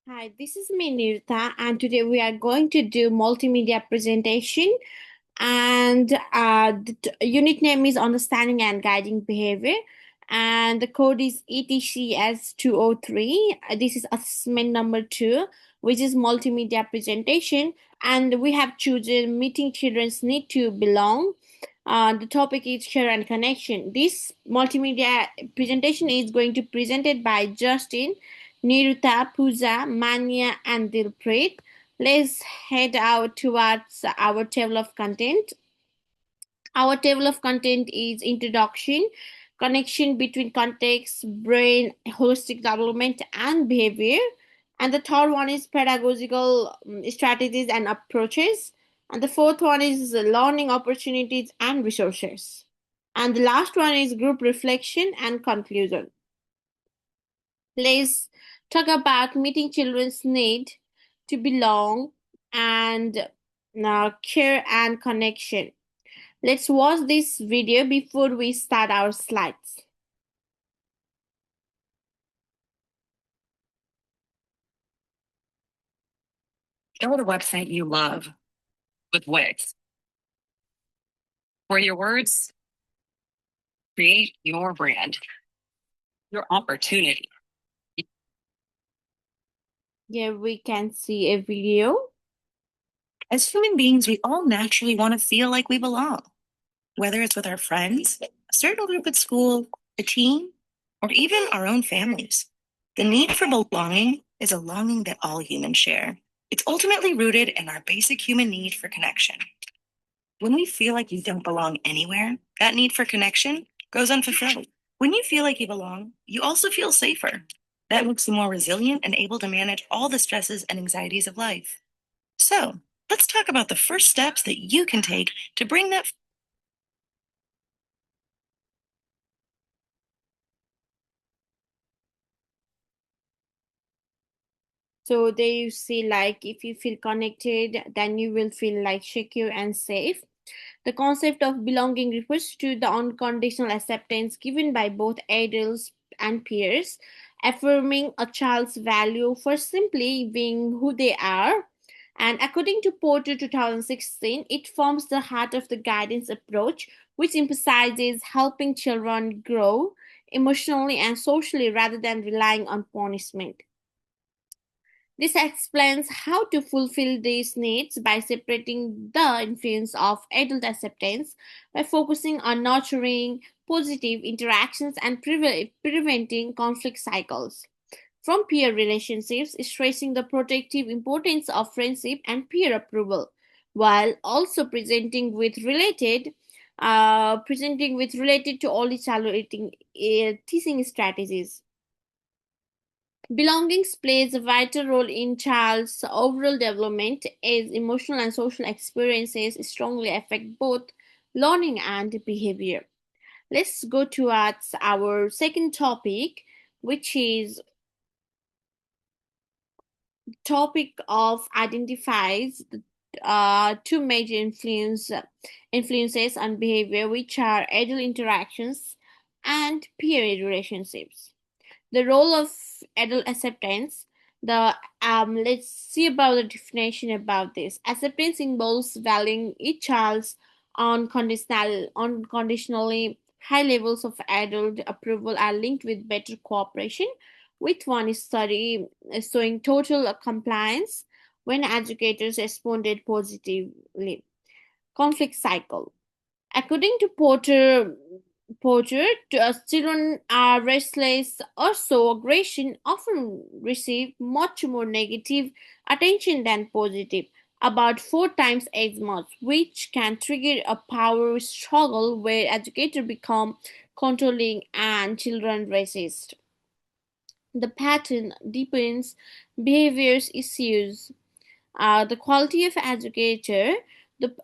Hi, this is me, Nirta, and today we are going to do multimedia presentation. And the unit name is Understanding and Guiding Behavior, and the code is ETCS203. This is assessment number 2, which is multimedia presentation, and we have chosen meeting children's need to belong. The topic is care and connection. This multimedia presentation is going to be presented by Justin, Niruta, Pooja, Manya, and Dilpreet. Let's head out towards our table of content. Our table of content is introduction, connection between context, brain, holistic development, and behavior. And the third one is pedagogical strategies and approaches. And the fourth one is learning opportunities and resources. And the last one is group reflection and conclusion. Let's talk about meeting children's need to belong and care and connection. Let's watch this video before we start our slides. Build a website you love with Wix. For your words, create your brand, your opportunity. Here we can see a video. As human beings, we all naturally want to feel like we belong, whether it's with our friends, a certain group at school, a team, or even our own families. The need for belonging is a longing that all humans share. It's ultimately rooted in our basic human need for connection. When we feel like you don't belong anywhere, that need for connection goes unfulfilled. When you feel like you belong, you also feel safer. That makes you more resilient and able to manage all the stresses and anxieties of life. So, let's talk about the first steps that you can take to bring that. So there you see, like, if you feel connected, then you will feel like secure and safe. The concept of belonging refers to the unconditional acceptance given by both adults and peers, affirming a child's value for simply being who they are. And according to Porter 2016, it forms the heart of the guidance approach, which emphasizes helping children grow emotionally and socially rather than relying on punishment. This explains how to fulfill these needs by separating the influence of adult acceptance by focusing on nurturing positive interactions and preventing conflict cycles. From peer relationships, stressing the protective importance of friendship and peer approval, while also presenting with related to early childhood teaching strategies. Belongings plays a vital role in child's overall development as emotional and social experiences strongly affect both learning and behavior. Let's go towards our second topic, which is topic of identifies the two major influences on behavior, which are adult interactions and peer relationships. The role of adult acceptance. The Let's see about the definition about this. Acceptance involves valuing each child's unconditionally high levels of adult approval are linked with better cooperation, with one study showing total compliance when educators responded positively. Conflict cycle. According to Porter, children are restless or so aggression often receive much more negative attention than positive, about 4 times as much, which can trigger a power struggle where educators become controlling and children resist. The pattern deepens behaviors issues. The quality of educator.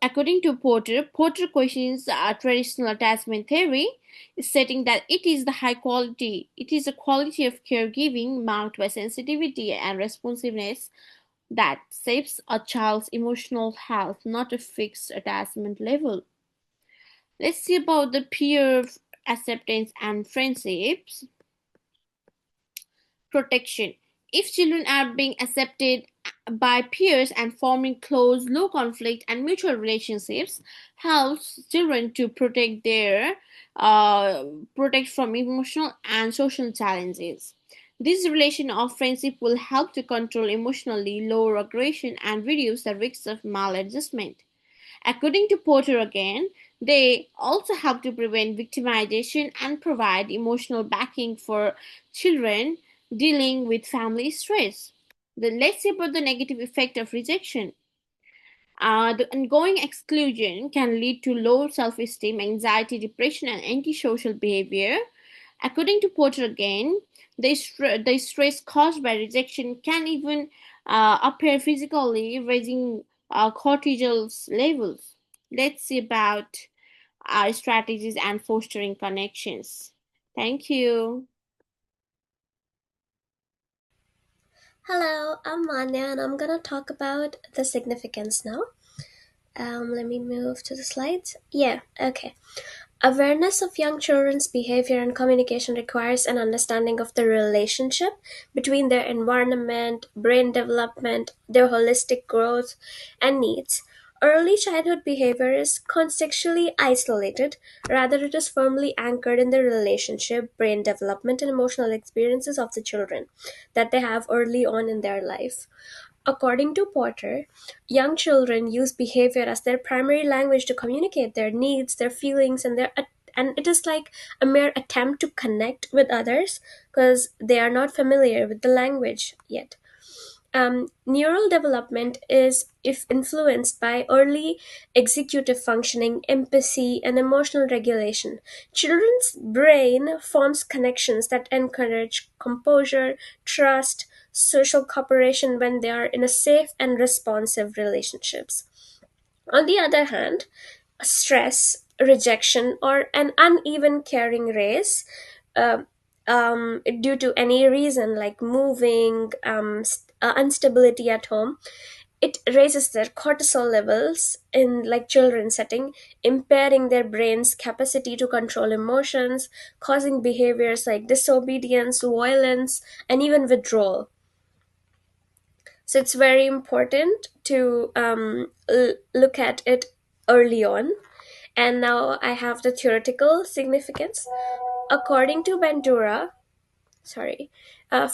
According to Porter questions traditional attachment theory, stating that it is a quality of caregiving marked by sensitivity and responsiveness that shapes a child's emotional health, not a fixed attachment level. Let's see about the peer acceptance and friendships. Protection. If children are being accepted by peers and forming close, low conflict, and mutual relationships, helps children to uh, protect from emotional and social challenges. This relation of friendship will help to control emotionally, lower aggression, and reduce the risks of maladjustment. According to Porter again, they also help to prevent victimization and provide emotional backing for children dealing with family stress. Then let's see about the negative effect of rejection. The ongoing exclusion can lead to low self esteem, anxiety, depression, and antisocial behavior. According to Porter again, the stress caused by rejection can even appear physically, raising cortisol levels. Let's see about strategies and fostering connections. Thank you. Hello, I'm Manya and I'm gonna talk about the significance now. Let me move to the slides. Yeah, okay. Awareness of young children's behavior and communication requires an understanding of the relationship between their environment, brain development, their holistic growth, and needs. Early childhood behavior is contextually isolated, rather, it is firmly anchored in the relationship, brain development, and emotional experiences of the children that they have early on in their life. According to Porter, young children use behavior as their primary language to communicate their needs, their feelings, and it is like a mere attempt to connect with others because they are not familiar with the language yet. Neural development is if influenced by early executive functioning, empathy, and emotional regulation. Children's brain forms connections that encourage composure, trust, social cooperation when they are in a safe and responsive relationships. On the other hand, stress, rejection, or an uneven caring race, uh, due to any reason like moving, instability at home, it raises their cortisol levels in like children setting, impairing their brain's capacity to control emotions, causing behaviors like disobedience, violence, and even withdrawal. So it's very important to look at it early on. And now I have the theoretical significance. According to Bandura, sorry,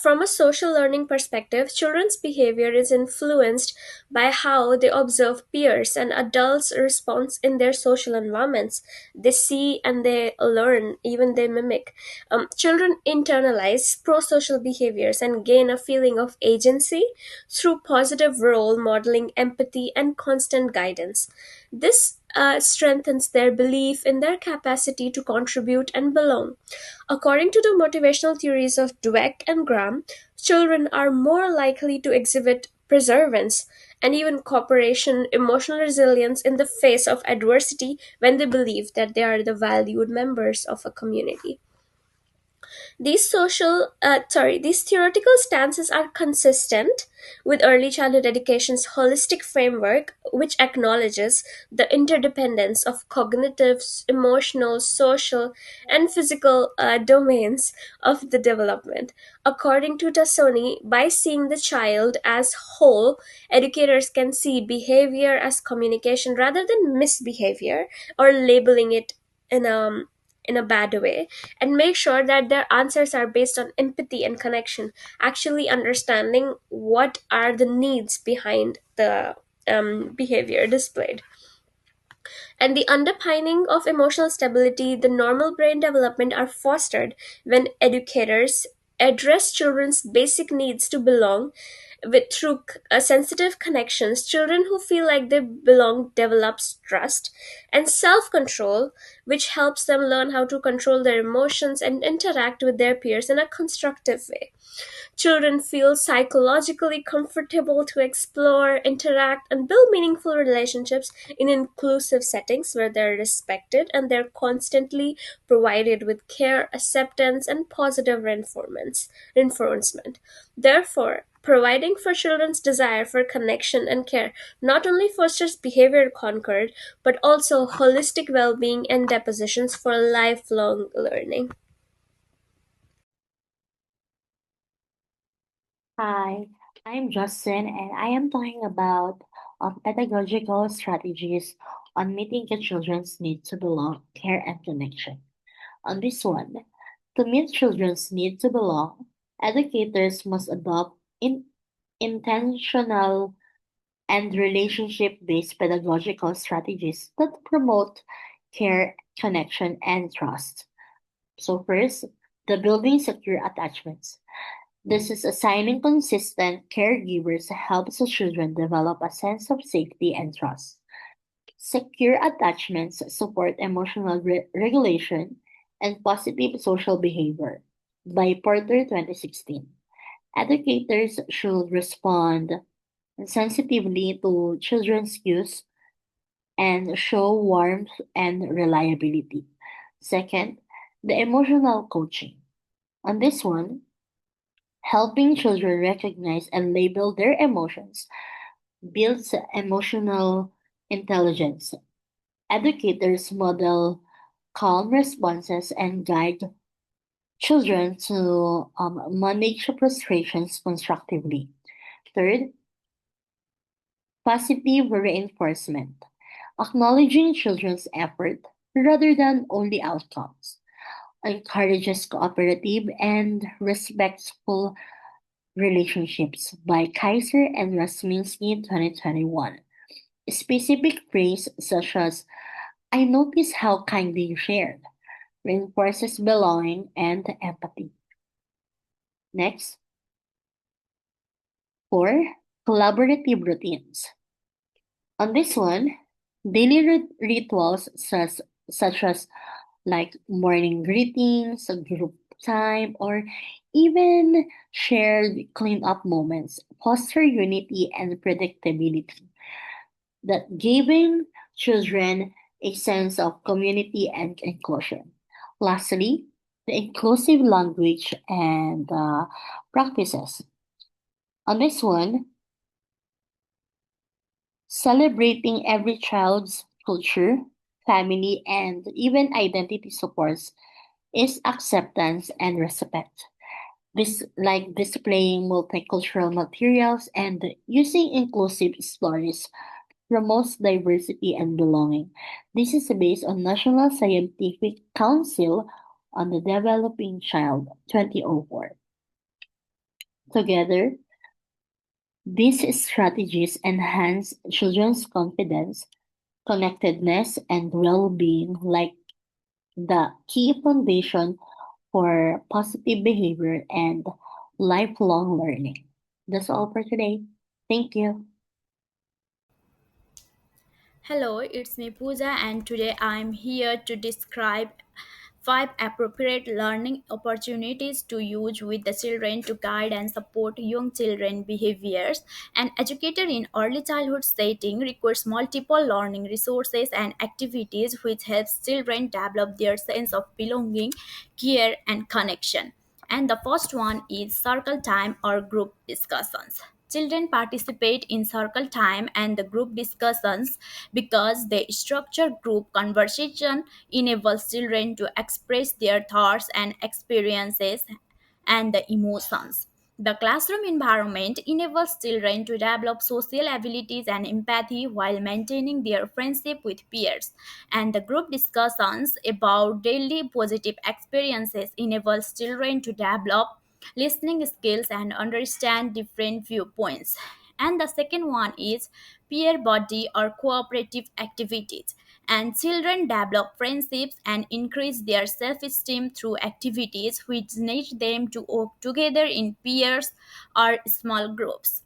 from a social learning perspective, children's behavior is influenced by how they observe peers and adults' response in their social environments. They see and they learn, even they mimic. Children internalize pro social behaviors and gain a feeling of agency through positive role modeling, empathy, and constant guidance. This strengthens their belief in their capacity to contribute and belong. According to the motivational theories of Dweck and Graham, children are more likely to exhibit perseverance and even cooperation, emotional resilience in the face of adversity when they believe that they are the valued members of a community. These theoretical stances are consistent with early childhood education's holistic framework, which acknowledges the interdependence of cognitive, emotional, social, and physical domains of the development. According to Tassoni, by seeing the child as whole, educators can see behavior as communication rather than misbehavior or labeling it in a bad way, and make sure that their answers are based on empathy and connection, actually understanding what are the needs behind the behavior displayed. And the underpinning of emotional stability, the normal brain development are fostered when educators address children's basic needs to belong with through sensitive connections. Children who feel like they belong develops trust and self-control, which helps them learn how to control their emotions and interact with their peers in a constructive way. Children feel psychologically comfortable to explore, interact, and build meaningful relationships in inclusive settings where they're respected and they're constantly provided with care, acceptance, and positive reinforcement. Therefore, providing for children's desire for connection and care not only fosters behavior concord, but also holistic well being and depositions for lifelong learning. Hi, I'm Justin, and I am talking about pedagogical strategies on meeting the children's need to belong, care, and connection. On this one, to meet children's need to belong, educators must adopt intentional and relationship-based pedagogical strategies that promote care, connection, and trust. So first, the building secure attachments. This is assigning consistent caregivers helps the children develop a sense of safety and trust. Secure attachments support emotional regulation and positive social behavior. By Porter 2016, educators should respond sensitively to children's cues and show warmth and reliability. Second, the emotional coaching. On this one, helping children recognize and label their emotions builds emotional intelligence. Educators model calm responses and guide children to manage frustrations constructively. Third, positive reinforcement, acknowledging children's effort rather than only outcomes, encourages cooperative and respectful relationships by Kaiser and Rasminsky in 2021. Specific phrase such as, I notice how kindly you shared, reinforces belonging and empathy. Next, four, collaborative routines. On this one, daily rituals such as like morning greetings, a group time, or even shared cleanup moments foster unity and predictability that giving children a sense of community and inclusion. Lastly, the inclusive language and practices. On this one, celebrating every child's culture, family, and even identity supports is acceptance and respect. This like displaying multicultural materials and using inclusive stories promotes diversity and belonging. This is based on National Scientific Council on the Developing Child 2004. Together, these strategies enhance children's confidence, connectedness, and well-being like the key foundation for positive behavior and lifelong learning. That's all for today. Thank you. Hello, it's me Pooja, and today I'm here to describe 5 appropriate learning opportunities to use with the children to guide and support young children behaviors. An educator in early childhood setting requires multiple learning resources and activities which helps children develop their sense of belonging, care and connection. And the first one is circle time or group discussions. Children participate in circle time and the group discussions because they structure group conversation, enables children to express their thoughts and experiences and the emotions. The classroom environment enables children to develop social abilities and empathy while maintaining their friendship with peers. And the group discussions about daily positive experiences enables children to develop listening skills and understand different viewpoints. And the second one is peer body or cooperative activities. And children develop friendships and increase their self esteem through activities which need them to work together in peers or small groups.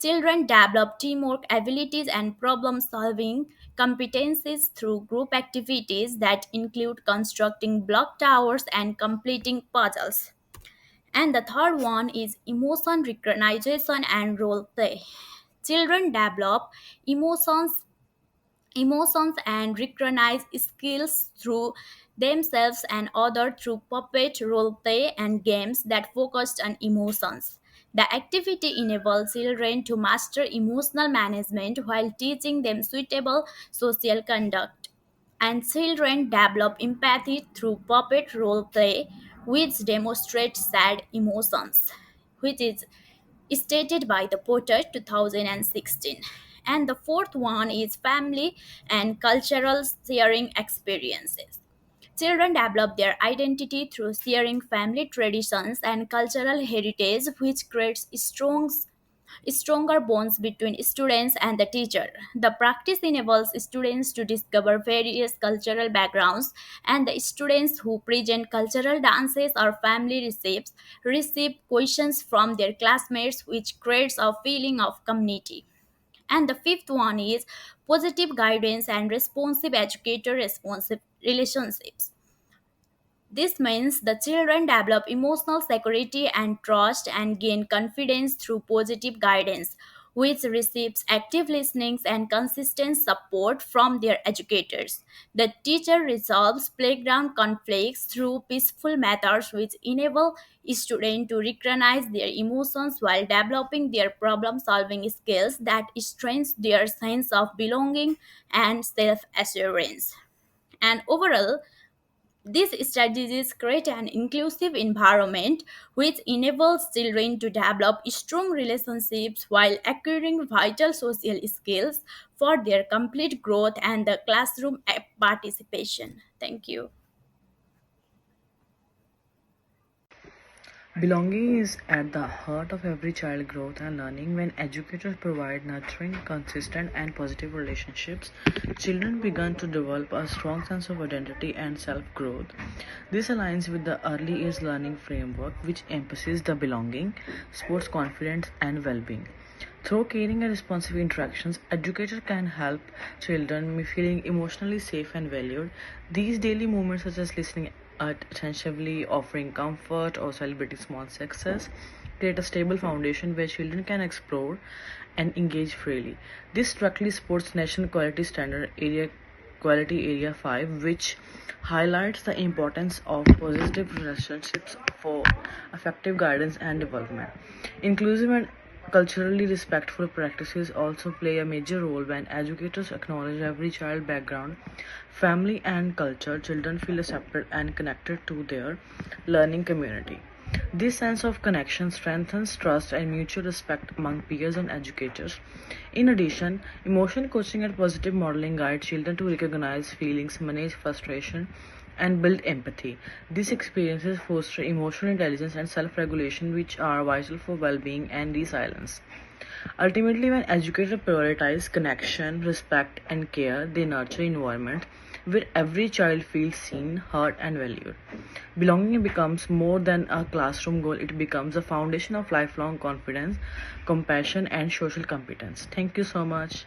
Children develop teamwork abilities and problem solving competencies through group activities that include constructing block towers and completing puzzles. And the third one is emotion recognition and role play. Children develop emotions emotions and recognize skills through themselves and others through puppet role play and games that focus on emotions. The activity enables children to master emotional management while teaching them suitable social conduct. And children develop empathy through puppet role play, which demonstrates sad emotions, which is stated by the Porter 2016. And the fourth one is family and cultural sharing experiences. Children develop their identity through sharing family traditions and cultural heritage, which creates stronger bonds between students and the teacher. The practice enables students to discover various cultural backgrounds, and the students who present cultural dances or family recipes receive questions from their classmates, which creates a feeling of community. And the fifth one is positive guidance and responsive educator responsive relationships. This means the children develop emotional security and trust and gain confidence through positive guidance, which receives active listening and consistent support from their educators. The teacher resolves playground conflicts through peaceful methods which enable students to recognize their emotions while developing their problem solving skills that strengthen their sense of belonging and self assurance. And overall, these strategies create an inclusive environment which enables children to develop strong relationships while acquiring vital social skills for their complete growth and the classroom participation. Thank you. Belonging is at the heart of every child growth and learning. When educators provide nurturing, consistent, and positive relationships, children begin to develop a strong sense of identity and self growth. This aligns with the early years learning framework, which emphasizes the belonging, sports confidence, and well being. Through caring and responsive interactions, educators can help children feeling emotionally safe and valued. These daily moments, such as listening attentively, offering comfort, or celebrating small success, create a stable foundation where children can explore and engage freely. This directly supports National Quality Standard Area Quality Area 5, which highlights the importance of positive relationships for effective guidance and development. Inclusive and culturally respectful practices also play a major role. When educators acknowledge every child background, family, and culture. Children feel accepted and connected to their learning community. This sense of connection strengthens trust and mutual respect among peers and educators. In addition, emotion coaching and positive modeling guide children to recognize feelings, manage frustration, and build empathy. These experiences foster emotional intelligence and self regulation, which are vital for well being and resilience. Ultimately, when educators prioritize connection, respect, and care, they nurture environments where every child feels seen, heard, and valued. Belonging becomes more than a classroom goal, it becomes a foundation of lifelong confidence, compassion, and social competence. Thank you so much.